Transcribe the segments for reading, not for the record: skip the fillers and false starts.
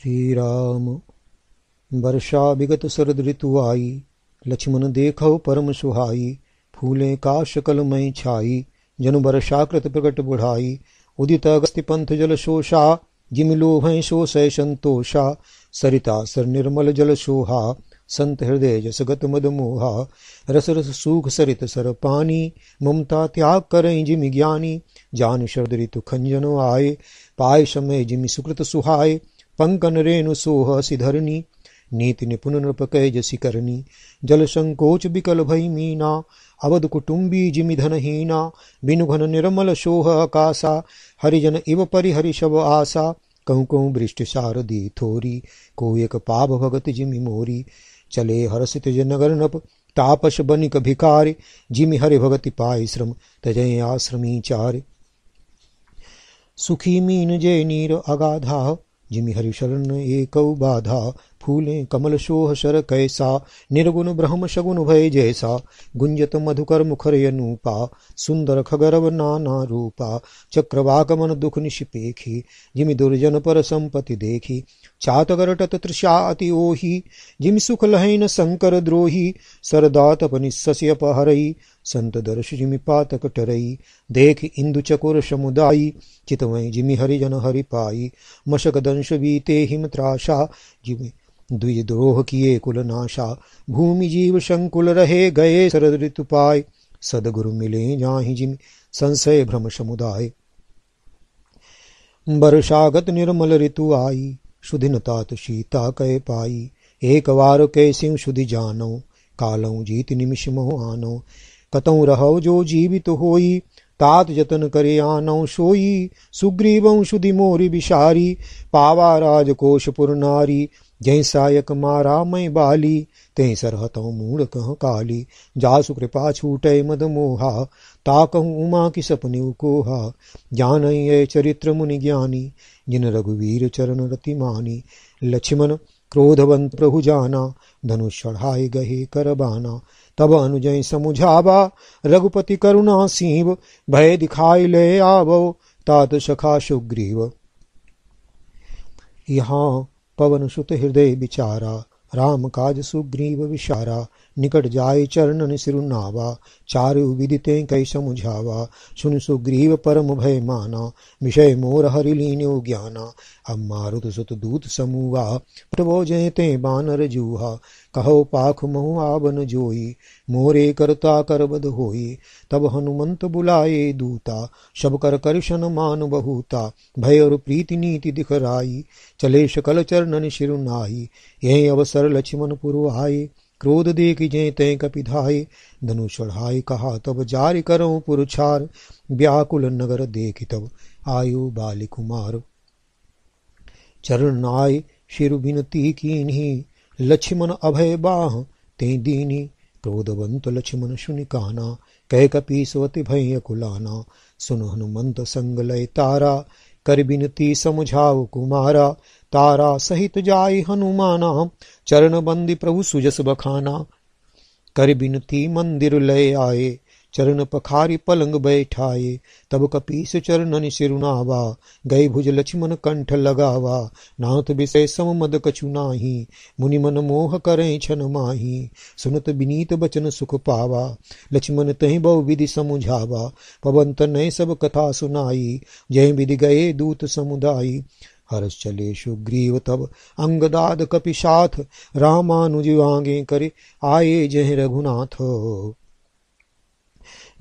श्री राम। वर्षा विगत शरद ऋतु आई, लक्ष्मण देखो परम सुहाई। फूले काश कल मई छाई, जनु वर्षा कृत प्रकट बुढ़ाई। उदित अगस्त्य पंथ जल शोषा, जिमि लोभै शोषय संतोषा। सरिता सर निर्मल जल सोहा, संत हृदय जस गत मद मोहा। रस रस सूख सरित सर पानी, ममता त्याग करें जिमि ज्ञानी। जान शरद ऋतु खंजन आए, पाय समय जिमि सुकृत सुहाय। पंकन रेणु सोह सिधरनी, नीति निपुण नृप कै जसी करनी। जल संकोच विकल भई मीना, अवध कुटुंबी जिमि धनहीना। बिनु घन निर्मल सोह आकाशा, हरिजन इव परिहरि शव आशा। कहूँ कहूँ वृष्टि शारदी थोरी, को एक पाप भगत जिमि मोरी। चले हर्षित नगर नप, तापस बनिक भिखारी। जिमि हरि भगति पाय श्रम, तजय आश्रमी चारि। सुखी मीन जय नीर अगाधा, जिमि हरि शरण एकौ बाधा। फूले कमल शोह शर कैसा, निर्गुण ब्रह्म शगुन भय जैसा। गुंजत मधुकर मुखर अनूपा, सुंदर खगरव नाना रूपा। चक्रवाकमन दुख निशिपेखी, जिमि दुर्जन पर संपत्ति देखी। चातगर टत तृषा अति ओही, जिमि सुख लहैन शंकर द्रोही। सरदात अपनिस्सि अपहरई, संत दर्श जिमि पातक टरई। देख इंदु चकोर समुदायी, चितवै जिमि हरिजन हरि पाई। मशक दंश बीते हिम त्रासा, जिमि द्विज द्रोह किए कुल नाशा। भूमि जीव संकुल रहे, गए शरद ऋतु पाय। सदगुरु मिले जाहि जिमि संशय भ्रम समुदाय। वर्षागत निर्मल ऋतु आई, सुदिन तात सीता कै पाई। एक वार कै सिंह सुधि जानो, कालौ जीत निमिष मोह आनो। कतौ रहो जो जीवित होई, तात जतन करे आनौ सोई। सुग्रीवं सुधि मोरि बिसारी, पावा राजकोष पुर नारी। जय सायक मारा मैं बाली, तै सरहतौ मूढ़ कह काली। जासु कृपा छूटै मद मोहा, ताकहु उमा की सपने कोहा। जानई ये चरित्र मुनि ज्ञानी, जिन रघुवीर चरण रति मानी। लक्ष्मण क्रोधवंत प्रभु जाना, धनुष चढ़ाए गहे करबाना। तब अनुजय समुझावा, रघुपति करुणा सीव। भय दिखाई ले आवो, तात सखा सुग्रीव। यहाँ पवन सुत हृदय विचारा, राम काज सुग्रीव विशारा। निकट जाय चरणन सिरु नावा, चारु विदिते कै समुझावा। सुन सुग्रीव परम भय माना, विषय मोर हरि लीन्यो ज्ञाना। अब मारुत सुत दूत समूहा, फुटबो जयते बानर जूहा। कहो पाख महु आवन जोई, मोरे करता करबद होई। तब हनुमंत बुलाए दूता, सब कर करशन मान बहुता। भय और प्रीति नीति दिखराई, चले सकल चरणन सिरु नाई। यही अवसर लक्ष्मण पुर आए, क्रोध देख जय तय कपिधाय। धनुष चढ़ाए कहा तब जारि करऊं पुरछार। व्याकुल नगर देख तब आयु बालि कुमार। चरण नाय शिरु बिनती कीन्ही, लक्ष्मण अभय बाह ते दीनी। क्रोधवंत लक्ष्मण सुनि काना, कह कपीसवति भय कुलाना। सुन हनुमंत संग लय तारा, कर बिनती समझाओ कुमारा। तारा सहित जाय हनुमाना, चरण बंदी प्रभु सुजस बखाना। कर बिनती मंदिर लय आए, चरण पखारी पलंग बैठाए। तब कपीस चरणन सिरुनावा, गए भुज लक्ष्मण कंठ लगावा। नाथ विषय सम मद कछु नाही, मुनि मन मोह करें छन माही। सुनत विनीत बचन सुख पावा, लक्ष्मण तहि बहु विधि समुझावा। पवन तनय सब कथा सुनाई, जय विधि गए दूत समुदायी। हर्ष चले सुग्रीव तब अंगदाद कपि साथ, रामानुज आगे करे आए जय रघुनाथ।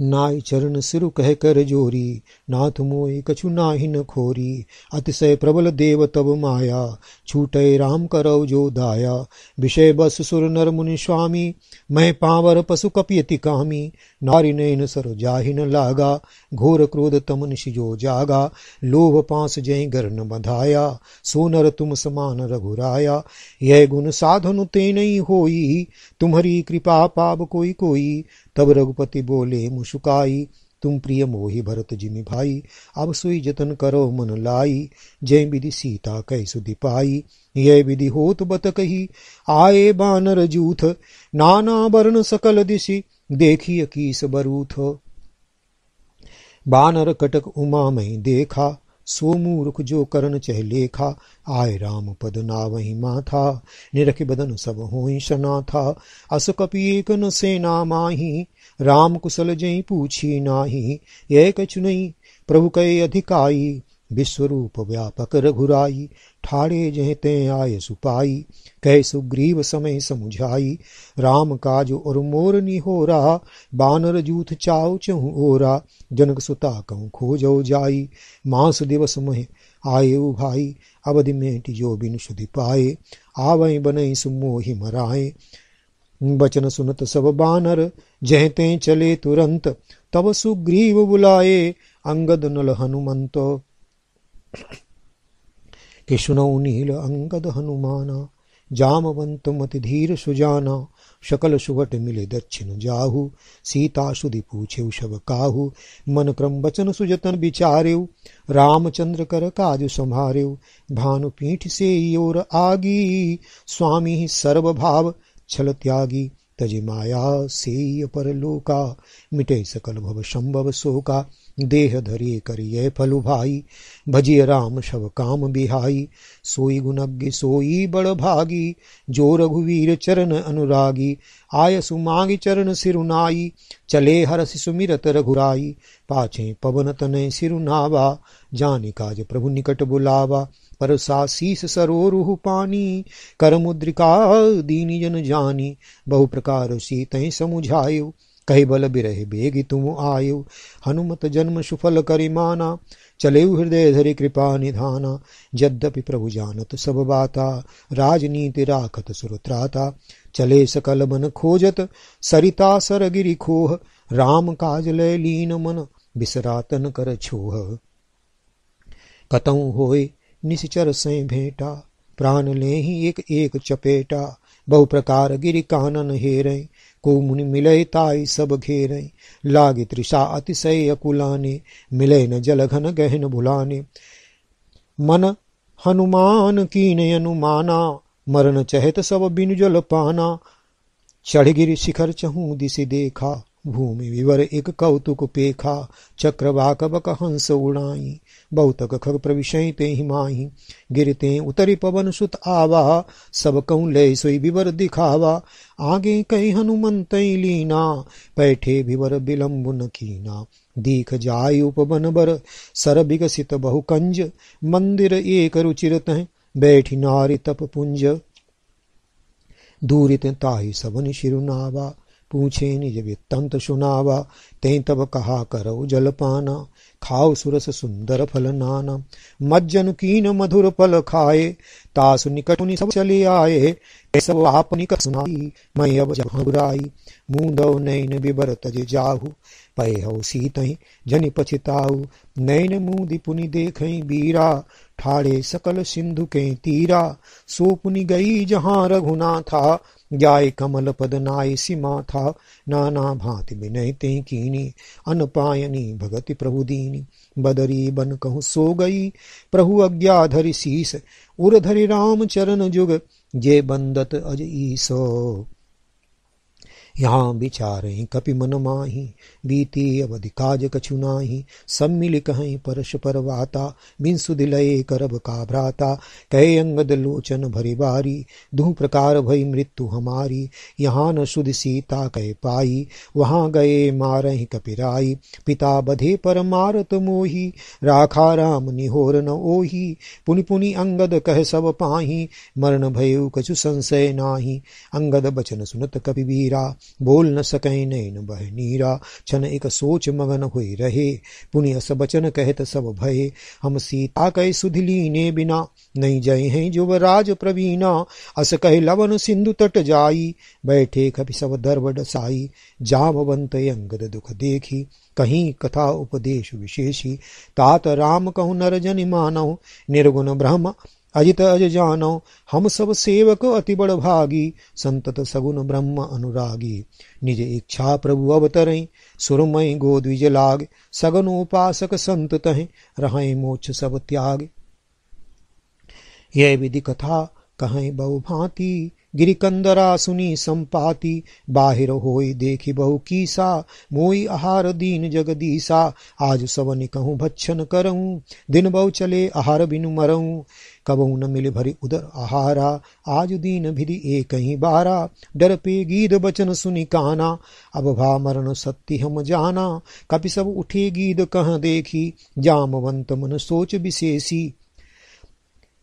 नाय चरण सिरु कह कर जोरी, नाथ मोय कछु नाहि न खोरी। अतिशय प्रबल देव तब माया, छूटे राम करौ जो दाया। विषय बस सुर नर मुनि स्वामी, मैं पावर पशु कपियति कामी। नारी नैन सर जाहि न लागा, घोर क्रोध तमन सिजो जागा। लोभ पास जय गर न बंधाया, सो नर तुम समान रघुराया। यह गुण साधनु ते नहीं होई, तुम्हारी कृपा पाप कोई कोई। तब रघुपति बोले मुस्काई, तुम प्रिय मोहि भरत जिमि भाई। अब सोई जतन करो मन लाई, जय विधि सीता कै सुधि पाई। यह विधि होत बत कही, आए बानर जूथ। नाना वर्ण सकल दिशि, देखिय कीस बरूथ। बानर कटक उमा मई देखा, सो मूर्ख जो करन चह लेखा, आय राम पद नावहि माथा, निरख बदन सब होई शना था, अस कपि एक न सेना माही, राम कुशल जई पूछी नाही, यह कछु नहीं प्रभु कै अधिकाई, विश्वरूप व्यापक रघुराई, ठाड़े जह ते आय सुपाई, कह सुग्रीव समय समुझाई, राम काज और मोर निहोरा, बानर जूथ चाव चहु ओरा, जनक सुता कहूँ खोजो जाई, मास दिवस मह आये भाई, अवधि मेट जो बिनु सुधि पाए, आवै बनई सुमोहि मराए, बचन सुनत सब बानर, जह ते चले तुरंत, तब सुग्रीव बुलाए, अंगद नल हनुमंत, कि सुनौ नील अंगद हनुमाना, जामवंत मति धीर सुजाना, शकल सुवट मिले दक्षिण जाहु, सीता सुधि पूछे सब काहू, मन क्रम बचन सुजतन विचारेउ, रामचंद्र कर काज संभारेउ, भानु पीठ से ओर आगी, स्वामी सर्व भाव छल त्यागी, तजि माया सेय परलोका, मिटे सकल भव संभव शोका, देह धरे करिय फलु भाई, भजिय राम शव काम बिहाई, सोई गुणज्ञ सोई बड़ भागी, जो रघुवीर चरण अनुरागी, आय सुमांग चरण सिरुनाई, चले हरसि सुमिरत रघुराई, पाछे पवन तनय सिरुनावा, जानि काज प्रभु निकट बुलावा, परसा शीस सरोरुह पानी, कर मुद्रिका दीनि जन जानी, बहु प्रकार सीतहि समुझायो, कहि बल बिरह बेगी तुम आयो, हनुमत जन्म सुफल करिमाना, चलेउ हृदय धरि कृपा निधाना, यद्यपि प्रभु जानत सब बाता, राजनीति राखत सुरत्राता, चले सकल मन खोजत, सरिता सरगिरि खोह, राम काज लय लीन मन, बिसरातन कर छोह, कतहु होय निश्चर से भेंटा, प्राण लेहि एक एक चपेटा, बहु प्रकार गिरि कानन हेरै, को मुनि मिलै ताई सब घेरै, लागे तृषा अतिशय अकुलाने, मिलै न जल घन गहन भुलाने, मन हनुमान कीन अनुमाना, मरण चहत सब बिनु जल पाना, चढ़ गिरि शिखर चहु दिशि देखा, भूमि विवर एक कौतुक पेखा, चक्रवाक बक हंस उड़ाई, बहुतक खग प्रविशय ते हिमाही, गिरते उतरि पवन सुत आवा, सब कहूँ लय सोई विवर दिखावा, आगे कही हनुमंत लीना, पैठे विवर विलंब न कीना, दीख जाय उपवन बर, सर विकसित बहु कंज, मंदिर एक रुचिर तह, बैठी नारी तप पुंज, दूरित ताहि सबनि शिरुनावा, पूछे निज वृत्तंत सुनावा, ते तब कहा करो जलपाना, खाओ सुरस सुंदर फल नाना, मज्जन कीन मधुर फल खाए, तासु निकट मुनि सब चले आए, सब आपनि कथ सुनाई, मैं अब जहाँ बुराई, मूंदौ नैन बिबर तज जाहु, पै हो सीतहि जनि पछिताऊ, नैन मूदि पुनि देखहि बीरा, ठाड़े सकल सिंधु के तीरा, सो पुनि गई जहाँ रघुनाथा, जाय कमल पद नाय सीमा था, नाना भांति विनय ते कीनी, अन पायनी भगति प्रभु दीनी, बदरी बन कहूँ सो गई, प्रभु अज्ञा धरि शीस, उर धरि राम चरण जुग, जे बंदत अज ईसो, यहाँ विचारें कपि मन माही, बीती अवधि काज कछु नाही, सब मिल कहीं परश परवाता, बिन सुधि लये करब का भ्राता, कहे अंगद लोचन भरी बारी, दू प्रकार भई मृत्यु हमारी, यहाँ न सुधि सीता कह पाई, वहाँ गए मारहि कपिराई, पिता बधे पर मारत मोही, राखा राम निहोर न ओही, पुनि पुनि अंगद कह सब पाही, मरण भयउ कछु संशय नाही, अंगद बचन सुनत कपि वीरा, बोल न सकै नैन बह नीरा, छन एक सोच मगन हुई रहे, पुनि अस बचन कहत सब भये, हम सीता कह सुधि लीने बिना, नहीं जय हैं युवराज प्रवीणा, अस कह लवन सिंधु तट जाई, बैठे कपि सब दर्व डसाई, जामवंत अंगद दुख देखी, कहीं कथा उपदेश विशेषी, तात राम कहूँ नर जनि मानव, निर्गुण ब्रह्म अजित अज जानो, हम सब सेवक अति बड़ भागी, संतत सगुन ब्रह्म अनुरागी, निज इच्छा प्रभु अवतरें, सुरमय गोद्विज लाग, सगन उपासक संत तहें, रहें मोक्ष सब त्याग, यह विधि कथा कहें बहु भांति, गिरिकंदरा सुनी संपाति, बाहिर होई देखी बहु कीसा, मोई आहार दीन जगदीसा, आज सवन कहूँ भक्षण करऊँ, दिन बहु चले आहार बिनु मरऊँ, कबहू न मिल भरी उदर आहारा, आज दीन भिधि एक ही बारा, डर पे गीध बचन सुनि काना, अब भा मरण सत्य हम जाना, कपि सब उठे गीध कह देखी, जामवंत मन सोच विशेषी,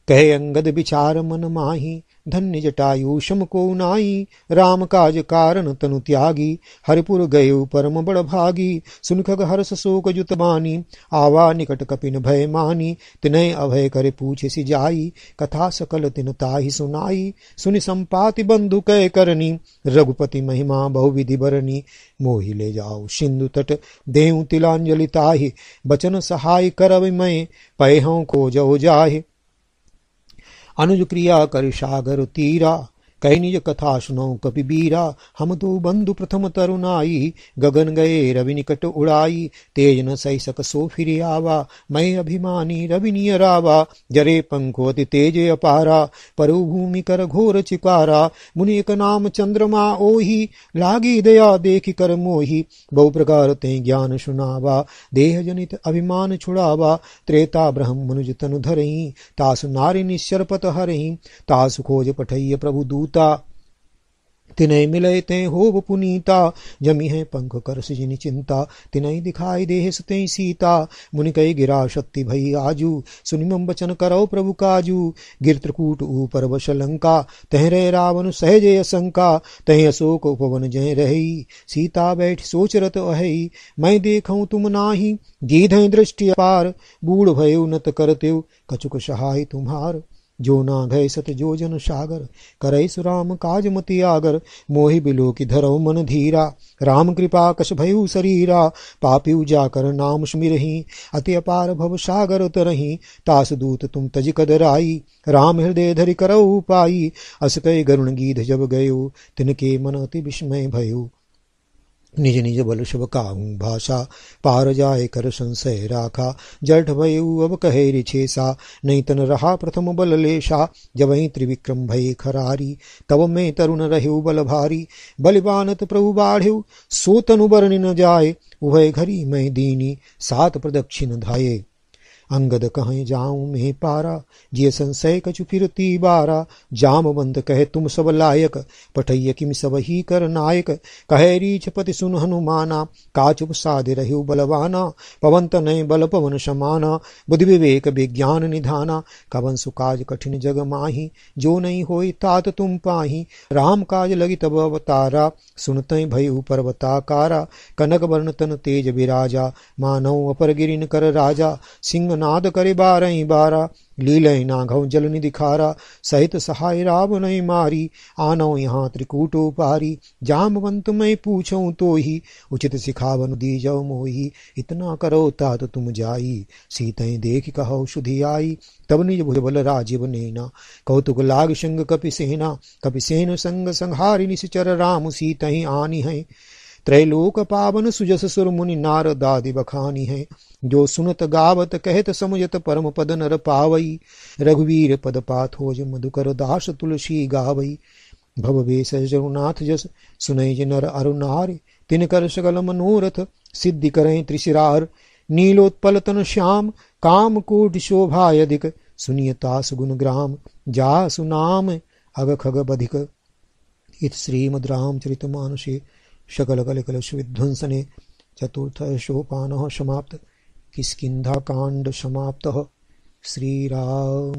कहे अंगद विचार मन माही, धन्य जटायु शम को नाई, राम काज कारण तनु त्यागी, हरिपुर गये परम बड़ भागी, सुन खग हर्ष शोक जुत बानी, आवा निकट कपिन भय मानी, तिनय अभय करे पूछे सि जाई, कथा सकल तिन ताहि सुनाई, सुनि संपाति बंधु कह करनी, रघुपति महिमा बहुविधि बरनी, मोहि ले जाओ सिंधु तट देहु तिलांजलि ताहि, बचन सहाय करब मैं पैहों को जो जाहि, अनुज क्रिया कर सागर तीरा, कही निज कथा सुनो कपि बीरा, हम तो बंधु प्रथम तरुणाई, गगन गए रवि निकट उड़ाई, तेज न सही सक सो फिर आवा, मैं अभिमानी रवि निय रावा, जरे पंखो अति तेज अपारा, परु भूमि कर घोर चिकारा, मुनि एक नाम चंद्रमा ओही, लागी दया देखि कर मोही, बहु प्रकार ते ज्ञान सुनावा, देह जनित अभिमान छुड़ावा, त्रेता ब्रह्म मनुज तनु धरही, तासु नारी निश्चरपत हरही, तासु खोज पठैय प्रभु दूता, तिनय मिलय ते होव पुनीता, जमी है पंख कर सृजनि चिंता, तिनय दिखाई देह सतै सीता, मुनि कहि गिरा शक्ति भई आजू, सुनि मम बचन करौ प्रभु काजू, गिर त्रिकूट ऊपर वश लंका, तह रहे रावण सहजे शंका, तह अशोक उपवन जय रही, सीता बैठ सोच रत अहई, मैं देखऊँ तुम नाही, गीधै दृष्टि अपार, बूढ़ भयो नत करतेउ, कछुक सहाय तुम्हार, जो ना गए सत जो जन सागर, करई सुराम काज मति आगर, मोहि बिलो की धरौ मन धीरा, राम कृपा कश भयु शरीरा, पापी उजाकर नाम सुमिरहि, अति अपार भव सागर तरहि, तास दूत तुम तज कदराई, राम हृदय धरि करौ पाई, अस कई गरुण गीध जब गयो, तिनके मन अति विस्मय भयो, निज निज बल शुभ काहू भाषा, पार जाए कर संशय राखा, जठ भयऊ अब कहे रिछेसा, नहीं तन रहा प्रथम बल लेशा, जबहि त्रिविक्रम भय खरारी, तब मैं तरुण रहु बल भारी, बलिबानत प्रभु बाढ़ेउ, सो तनु बरनि न जाए, उभय घरी मैं दीनी, सात प्रदक्षिण धाये, अंगद कहें जाऊं मैं पारा, जिय संशय कछु फिरती बारा, जामवंत कहे तुम सब लायक, पठैय किम सब ही कर नायक, कहे रीछ पति सुन हनुमाना, काचुप साधे रहु बलवाना, पवन तनय बल पवन समाना, बुद्धि विवेक विज्ञान निधाना, कवन सुकाज कठिन जग माही, जो नहीं होई तात तुम पाही, राम काज लगी तब अवतारा, सुनतय भयउ पर्वताकारा, कनक वर्ण तन तेज विराजा, मानव अपर गिरिन कर राजा, सिंह नाद करे बारही बारा, लीलय नाघव जल निधि खारा, सहित सहाय रावण मारी, आनौ यहाँ त्रिकूटो पारी, जामवंत मैं पूछऊं तो ही, उचित सिखावन दीजौ मोही, इतना करो तात तुम जाई, सीतय देख कहो सुधि आई, तब निज भुज बल राजीव नेना, कौतुक लाग संग कपि सेन संग संहारि निश्चर राम सीतहि आनी है, त्रैलोक पावन सुजस सुर मुनि नारद आदि बखानी है, जो सुनत गावत कहत समुझत परम पद नर पावई, रघुवीर पद पाथोज मधुकर दास तुलसी गावई, भव बेस जरुनाथ जस सुनय ज नर अरुनार, तिनकर सकल मनोरथ सिद्धि करें त्रिशिरार, नीलोत्पल तन श्याम काम कोटि शोभायधिक, सुनिय तास गुण ग्राम जा सुनाम अग खग बधिक। इत श्रीमद् रामचरितमानसे शकल कलिकलुष विध्वंसने चतुर्थ सोपानः समाप्त। किष्किन्धा कांड समाप्तः। श्री राम